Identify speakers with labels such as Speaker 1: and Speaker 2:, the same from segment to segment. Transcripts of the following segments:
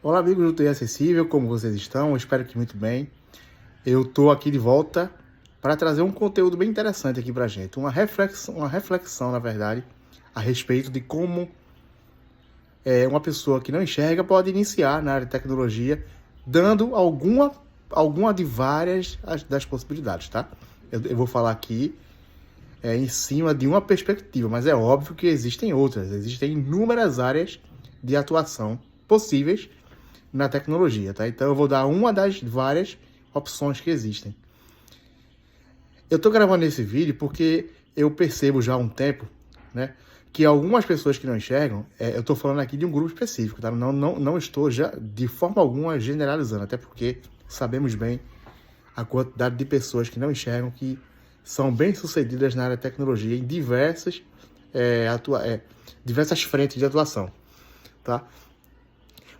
Speaker 1: Olá, amigos do TI Acessível, como vocês estão? Espero que muito bem. Eu estou aqui de volta para trazer um conteúdo bem interessante aqui para a gente, uma reflexão, na verdade, a respeito de como uma pessoa que não enxerga pode iniciar na área de tecnologia, dando alguma de várias das possibilidades, tá? Eu vou falar aqui em cima de uma perspectiva, mas é óbvio que existem outras, existem inúmeras áreas de atuação possíveis na tecnologia, tá? Então eu vou dar uma das várias opções que existem. Eu tô gravando esse vídeo porque eu percebo já há um tempo, né, que algumas pessoas que não enxergam, eu tô falando aqui de um grupo específico, tá? Não estou já de forma alguma generalizando, até porque sabemos bem a quantidade de pessoas que não enxergam que são bem-sucedidas na área de tecnologia em diversas frentes de atuação, tá?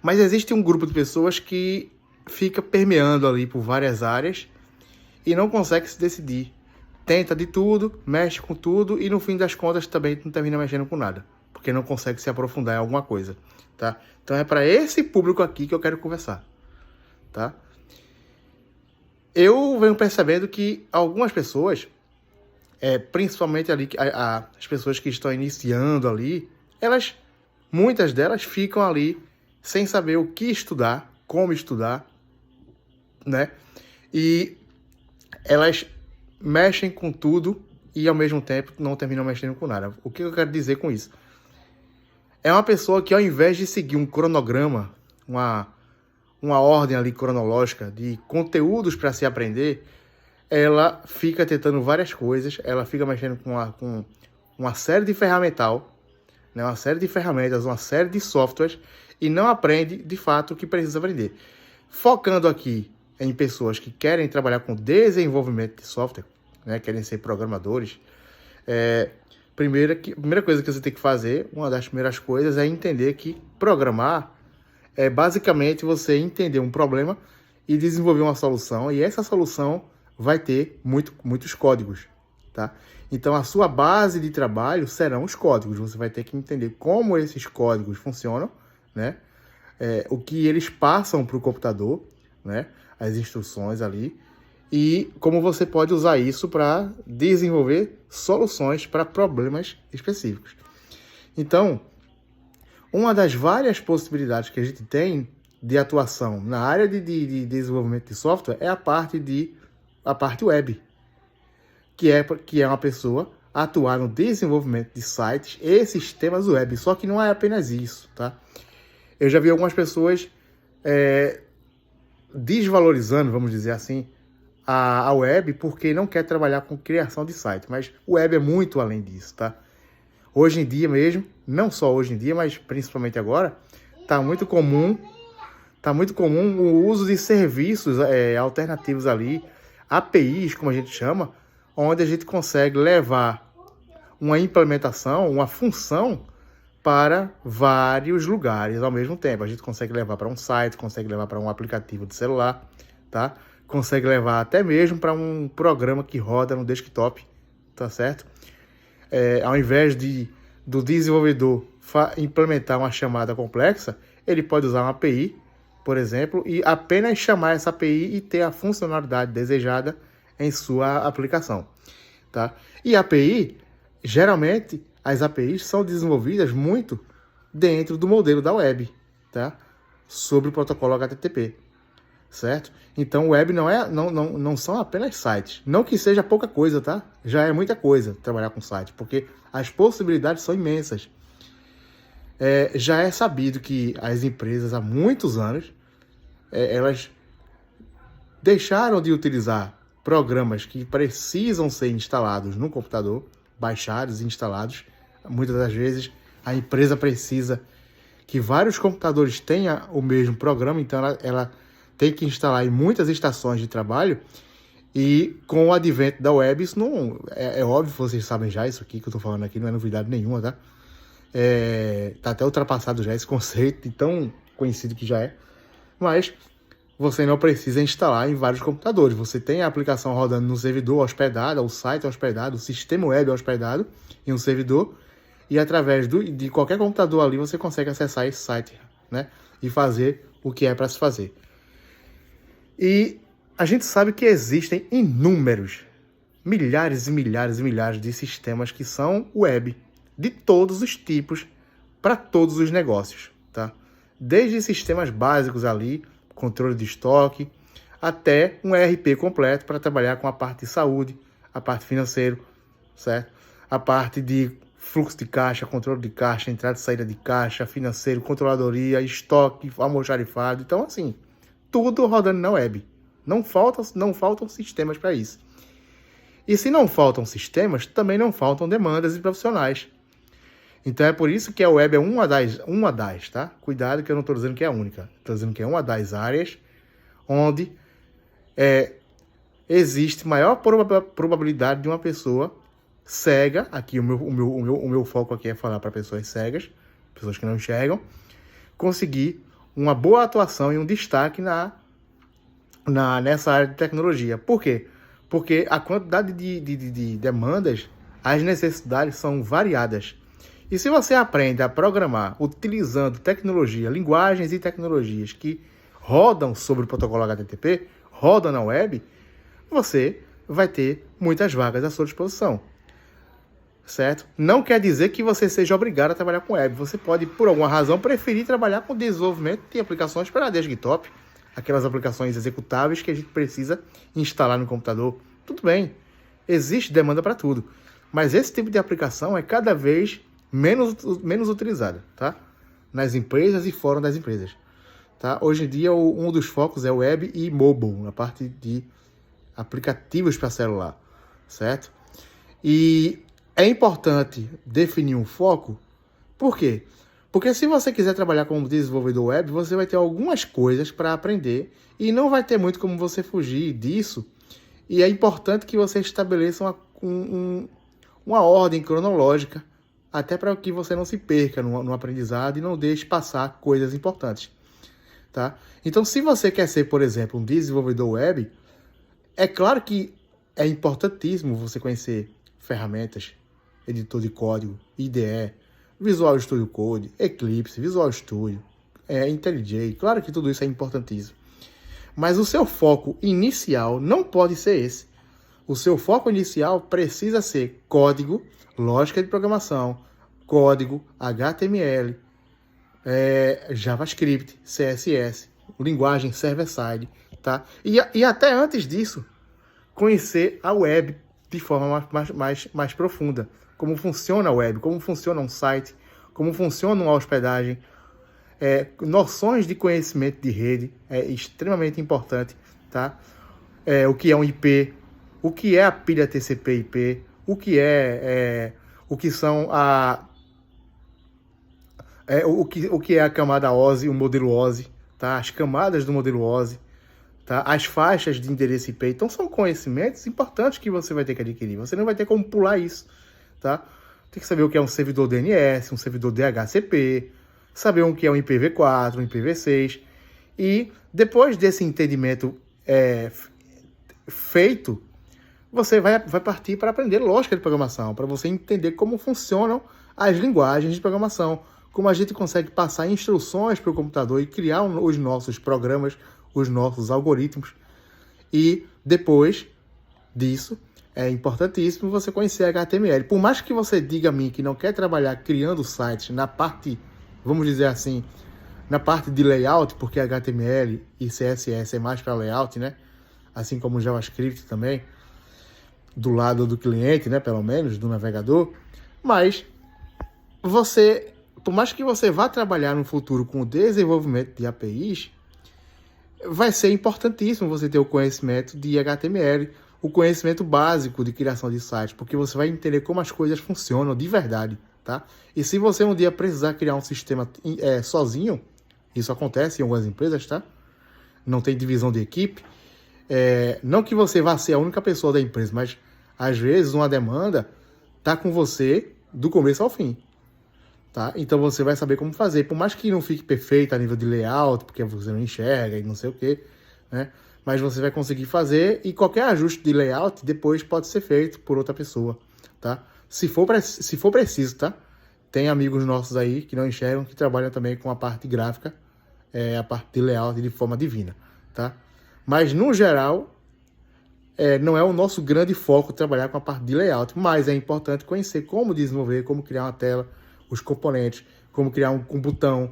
Speaker 1: Mas existe um grupo de pessoas que fica permeando ali por várias áreas e não consegue se decidir. Tenta de tudo, mexe com tudo e no fim das contas também não termina mexendo com nada, porque não consegue se aprofundar em alguma coisa, tá? Então é para esse público aqui que eu quero conversar, tá? Eu venho percebendo que algumas pessoas, principalmente ali as pessoas que estão iniciando ali, muitas delas ficam ali sem saber o que estudar, como estudar, né? E elas mexem com tudo e ao mesmo tempo não terminam mexendo com nada. O que eu quero dizer com isso? É uma pessoa que ao invés de seguir um cronograma, uma ordem ali cronológica de conteúdos para se aprender, ela fica tentando várias coisas, ela fica mexendo com uma série de ferramental, né, uma série de ferramentas, uma série de softwares e não aprende de fato o que precisa aprender. Focando aqui em pessoas que querem trabalhar com desenvolvimento de software, né, querem ser programadores, primeira coisa que você tem que fazer, uma das primeiras coisas é entender que programar é basicamente você entender um problema e desenvolver uma solução, e essa solução vai ter muitos códigos, tá? Então a sua base de trabalho serão os códigos, você vai ter que entender como esses códigos funcionam, né? O que eles passam para o computador, né? As instruções ali, e como você pode usar isso para desenvolver soluções para problemas específicos. Então, uma das várias possibilidades que a gente tem de atuação na área de desenvolvimento de software é a parte web, que é uma pessoa atuar no desenvolvimento de sites e sistemas web, só que não é apenas isso, tá? Eu já vi algumas pessoas desvalorizando, vamos dizer assim, a web porque não quer trabalhar com criação de site, mas o web é muito além disso, tá? Hoje em dia mesmo, não só hoje em dia, mas principalmente agora, tá muito comum o uso de serviços alternativos ali, APIs, como a gente chama, onde a gente consegue levar uma implementação, uma função para vários lugares ao mesmo tempo. A gente consegue levar para um site, consegue levar para um aplicativo de celular, tá? Consegue levar até mesmo para um programa que roda no desktop, tá certo? Ao invés do desenvolvedor implementar uma chamada complexa, ele pode usar uma API, por exemplo, e apenas chamar essa API e ter a funcionalidade desejada em sua aplicação, tá? E API, geralmente, as APIs são desenvolvidas muito dentro do modelo da web, tá? Sobre o protocolo HTTP, certo? Então, web não são apenas sites. Não que seja pouca coisa, tá? Já é muita coisa trabalhar com site, porque as possibilidades são imensas. Já é sabido que as empresas, há muitos anos, elas deixaram de utilizar programas que precisam ser instalados no computador, baixados e instalados. Muitas das vezes a empresa precisa que vários computadores tenham o mesmo programa, então ela tem que instalar em muitas estações de trabalho, e com o advento da web, isso não... É óbvio, vocês sabem já, isso aqui que eu tô falando aqui não é novidade nenhuma, tá? Tá até ultrapassado já esse conceito, tão conhecido que já é, mas você não precisa instalar em vários computadores. Você tem a aplicação rodando no servidor hospedado, o site hospedado, o sistema web hospedado em um servidor, e através de qualquer computador ali você consegue acessar esse site, né? E fazer o que é para se fazer. E a gente sabe que existem inúmeros, milhares e milhares e milhares de sistemas que são web, de todos os tipos, para todos os negócios, tá? Desde sistemas básicos ali, controle de estoque, até um ERP completo para trabalhar com a parte de saúde, a parte financeira, certo? A parte de fluxo de caixa, controle de caixa, entrada e saída de caixa, financeiro, controladoria, estoque, almoxarifado. Então, assim, tudo rodando na web. Não faltam sistemas para isso. E se não faltam sistemas, também não faltam demandas e profissionais. Então é por isso que a web é uma das, tá? Cuidado que eu não estou dizendo que é a única. Estou dizendo que é uma das áreas onde existe maior probabilidade de uma pessoa cega, aqui o meu foco aqui é falar para pessoas cegas, pessoas que não enxergam, conseguir uma boa atuação e um destaque nessa área de tecnologia. Por quê? Porque a quantidade de demandas, as necessidades são variadas. E se você aprende a programar utilizando tecnologia, linguagens e tecnologias que rodam sobre o protocolo HTTP, rodam na web, você vai ter muitas vagas à sua disposição. Certo? Não quer dizer que você seja obrigado a trabalhar com web. Você pode, por alguma razão, preferir trabalhar com desenvolvimento de aplicações para desktop, aquelas aplicações executáveis que a gente precisa instalar no computador. Tudo bem, existe demanda para tudo. Mas esse tipo de aplicação é cada vez menos utilizada, tá? Nas empresas e fora das empresas. Tá? Hoje em dia, um dos focos é web e mobile, na parte de aplicativos para celular, certo? E é importante definir um foco. Por quê? Porque se você quiser trabalhar como desenvolvedor web, você vai ter algumas coisas para aprender e não vai ter muito como você fugir disso. E é importante que você estabeleça uma ordem cronológica, até para que você não se perca no aprendizado e não deixe passar coisas importantes. Tá? Então, se você quer ser, por exemplo, um desenvolvedor web, é claro que é importantíssimo você conhecer ferramentas, editor de código, IDE, Visual Studio Code, Eclipse, Visual Studio, IntelliJ. Claro que tudo isso é importantíssimo. Mas o seu foco inicial não pode ser esse. O seu foco inicial precisa ser código, lógica de programação, código, HTML, JavaScript, CSS, linguagem server-side, tá? E até antes disso, conhecer a web de forma mais profunda. Como funciona a web, como funciona um site, como funciona uma hospedagem. Noções de conhecimento de rede é extremamente importante, tá? O que é um IP, o que é a pilha TCP/IP, o que são o que é a camada OSI, o modelo OSI, tá? As camadas do modelo OSI, tá? As faixas de endereço IP. Então são conhecimentos importantes que você vai ter que adquirir. Você não vai ter como pular isso, tá? Tem que saber o que é um servidor DNS, um servidor DHCP, saber o que é um IPv4, um IPv6. E depois desse entendimento feito, você vai partir para aprender lógica de programação, para você entender como funcionam as linguagens de programação, como a gente consegue passar instruções para o computador e criar os nossos programas, os nossos algoritmos. E depois disso, é importantíssimo você conhecer HTML. Por mais que você diga a mim que não quer trabalhar criando sites na parte, vamos dizer assim, na parte de layout, porque HTML e CSS é mais para layout, né? Assim como o JavaScript também, do lado do cliente, né? Pelo menos, do navegador. Mas você, por mais que você vá trabalhar no futuro com o desenvolvimento de APIs, vai ser importantíssimo você ter o conhecimento de HTML, o conhecimento básico de criação de sites, porque você vai entender como as coisas funcionam de verdade, tá? E se você um dia precisar criar um sistema sozinho, isso acontece em algumas empresas, tá? Não tem divisão de equipe. Não que você vá ser a única pessoa da empresa, mas às vezes uma demanda tá com você do começo ao fim, tá? Então você vai saber como fazer, por mais que não fique perfeito a nível de layout, porque você não enxerga e não sei o que, né? Mas você vai conseguir fazer e qualquer ajuste de layout depois pode ser feito por outra pessoa, tá? Se for preciso, tá? Tem amigos nossos aí que não enxergam, que trabalham também com a parte gráfica a parte de layout de forma divina, tá? Mas, no geral, não é o nosso grande foco trabalhar com a parte de layout, mas é importante conhecer como desenvolver, como criar uma tela, os componentes, como criar um botão,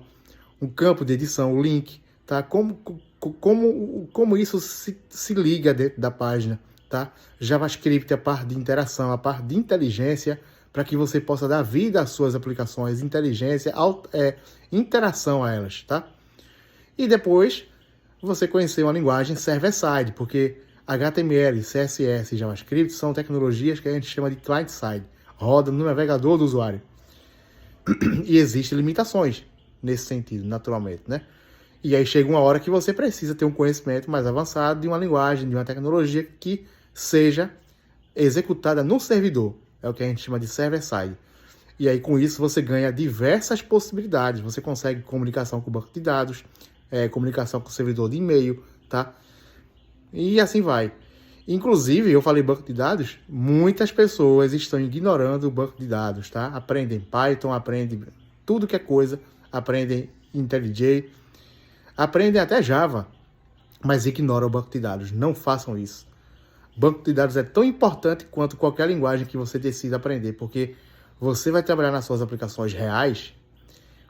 Speaker 1: um campo de edição, o link, tá? Como isso se liga dentro da página, tá? JavaScript, a parte de interação, a parte de inteligência, para que você possa dar vida às suas aplicações, inteligência, interação a elas, tá? E depois, você conhecer uma linguagem server-side, porque HTML, CSS e JavaScript são tecnologias que a gente chama de client-side, roda no navegador do usuário. E existem limitações nesse sentido, naturalmente, né? E aí chega uma hora que você precisa ter um conhecimento mais avançado de uma linguagem, de uma tecnologia que seja executada no servidor. É o que a gente chama de server-side. E aí, com isso, você ganha diversas possibilidades. Você consegue comunicação com o banco de dados, comunicação com o servidor de e-mail, tá? E assim vai. Inclusive, eu falei banco de dados, muitas pessoas estão ignorando o banco de dados, tá? Aprendem Python, aprendem tudo que é coisa, aprendem IntelliJ, aprendem até Java, mas ignoram o banco de dados. Não façam isso. Banco de dados é tão importante quanto qualquer linguagem que você decida aprender, porque você vai trabalhar nas suas aplicações reais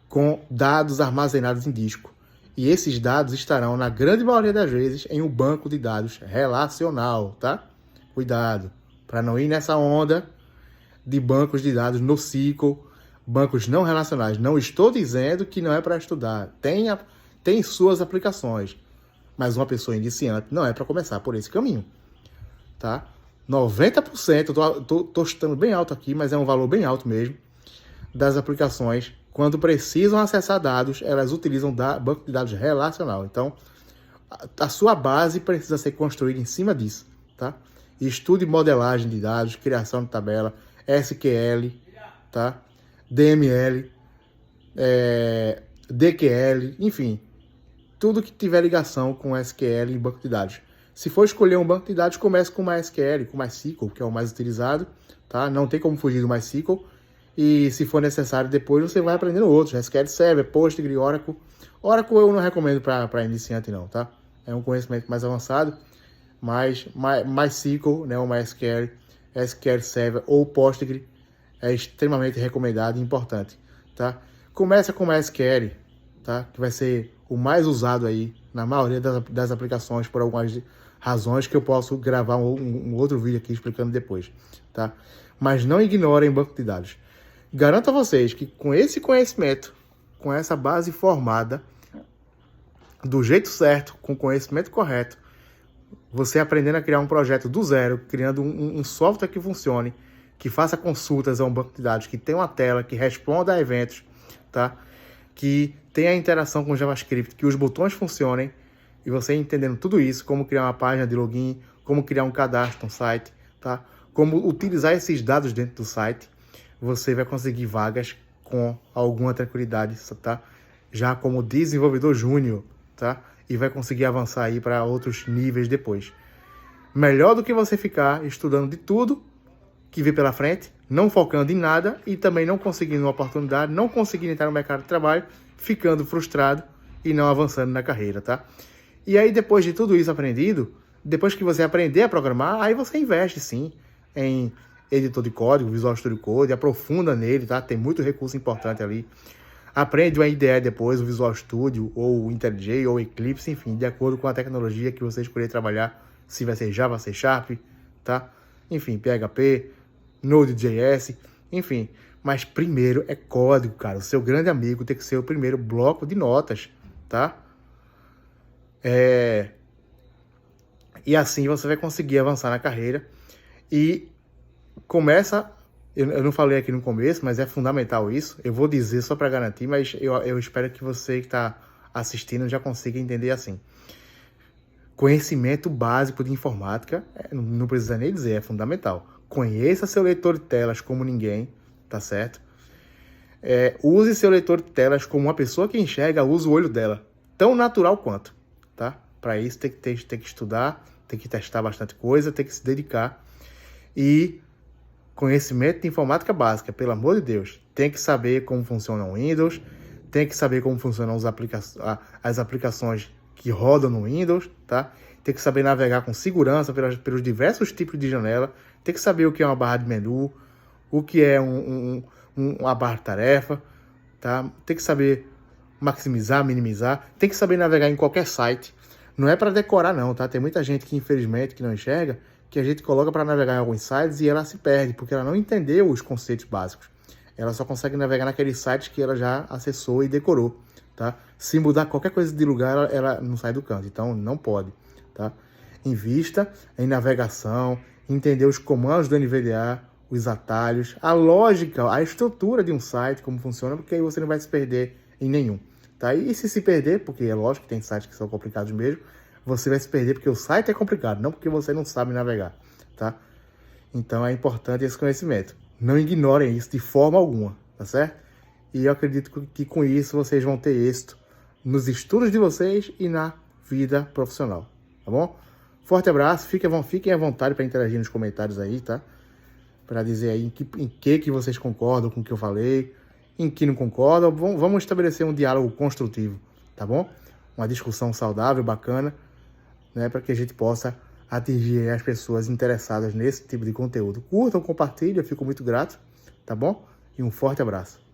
Speaker 1: com dados armazenados em disco. E esses dados estarão, na grande maioria das vezes, em um banco de dados relacional, tá? Cuidado, para não ir nessa onda de bancos de dados no SQL, bancos não relacionais. Não estou dizendo que não é para estudar. Tem suas aplicações, mas uma pessoa iniciante não é para começar por esse caminho, tá? 90%, tô chutando bem alto aqui, mas é um valor bem alto mesmo, das aplicações, quando precisam acessar dados, elas utilizam banco de dados relacional. Então, a sua base precisa ser construída em cima disso, tá? Estude modelagem de dados, criação de tabela, SQL, tá? DML, DQL, enfim, tudo que tiver ligação com SQL e banco de dados. Se for escolher um banco de dados, comece com MySQL, com MySQL, que é o mais utilizado, tá? Não tem como fugir do MySQL. E se for necessário, depois você vai aprendendo outros. SQL Server, Postgre, Oracle. Oracle eu não recomendo para iniciante não, tá? É um conhecimento mais avançado. Mas MySQL, né, o MySQL, SQL Server ou Postgre é extremamente recomendado e importante, tá? Começa com MySQL, tá? Que vai ser o mais usado aí na maioria das aplicações por algumas razões que eu posso gravar um outro vídeo aqui explicando depois, tá? Mas não ignorem banco de dados. Garanto a vocês que com esse conhecimento, com essa base formada, do jeito certo, com o conhecimento correto, você aprendendo a criar um projeto do zero, criando um software que funcione, que faça consultas a um banco de dados, que tenha uma tela, que responda a eventos, tá? Que tenha interação com JavaScript, que os botões funcionem, e você entendendo tudo isso, como criar uma página de login, como criar um cadastro no site, tá? Como utilizar esses dados dentro do site, você vai conseguir vagas com alguma tranquilidade, tá? Já como desenvolvedor júnior, tá? E vai conseguir avançar aí para outros níveis depois. Melhor do que você ficar estudando de tudo que vem pela frente, não focando em nada e também não conseguindo uma oportunidade, não conseguindo entrar no mercado de trabalho, ficando frustrado e não avançando na carreira, tá? E aí, depois de tudo isso aprendido, depois que você aprender a programar, aí você investe, sim, em editor de código, Visual Studio Code, aprofunda nele, tá? Tem muito recurso importante ali. Aprende o IDE depois, o Visual Studio, ou o IntelliJ, ou o Eclipse, enfim, de acordo com a tecnologia que você escolher trabalhar, se vai ser Java, C Sharp, tá? Enfim, PHP, Node.js, enfim. Mas primeiro é código, cara. O seu grande amigo tem que ser o primeiro bloco de notas, tá? E assim você vai conseguir avançar na carreira. E começa, eu não falei aqui no começo, mas é fundamental isso. Eu vou dizer só para garantir, mas eu espero que você que está assistindo já consiga entender assim. Conhecimento básico de informática, não precisa nem dizer, é fundamental. Conheça seu leitor de telas como ninguém, tá certo? Use seu leitor de telas como uma pessoa que enxerga, usa o olho dela, tão natural quanto, tá? Para isso tem que estudar, tem que testar bastante coisa, tem que se dedicar. E conhecimento de informática básica, pelo amor de Deus, tem que saber como funciona o Windows, tem que saber como funcionam as aplicações que rodam no Windows, tá? Tem que saber navegar com segurança pelos diversos tipos de janela, tem que saber o que é uma barra de menu, o que é uma barra de tarefa, tá? Tem que saber maximizar, minimizar, tem que saber navegar em qualquer site. Não é para decorar não, tá? Tem muita gente que infelizmente que não enxerga, que a gente coloca para navegar em alguns sites e ela se perde, porque ela não entendeu os conceitos básicos. Ela só consegue navegar naqueles sites que ela já acessou e decorou, tá? Se mudar qualquer coisa de lugar, ela não sai do canto, então não pode, tá? Invista em navegação, entender os comandos do NVDA, os atalhos, a lógica, a estrutura de um site, como funciona, porque aí você não vai se perder em nenhum, tá? E se perder, porque é lógico que tem sites que são complicados mesmo, você vai se perder porque o site é complicado, não porque você não sabe navegar, tá? Então é importante esse conhecimento. Não ignorem isso de forma alguma, tá certo? E eu acredito que com isso vocês vão ter êxito nos estudos de vocês e na vida profissional, tá bom? Forte abraço, fiquem à vontade para interagir nos comentários aí, tá? Para dizer aí em que vocês concordam com o que eu falei, em que não concordam. Vamos estabelecer um diálogo construtivo, tá bom? Uma discussão saudável, bacana, né? Para que a gente possa atingir as pessoas interessadas nesse tipo de conteúdo. Curtam, compartilhem, eu fico muito grato, tá bom? E um forte abraço.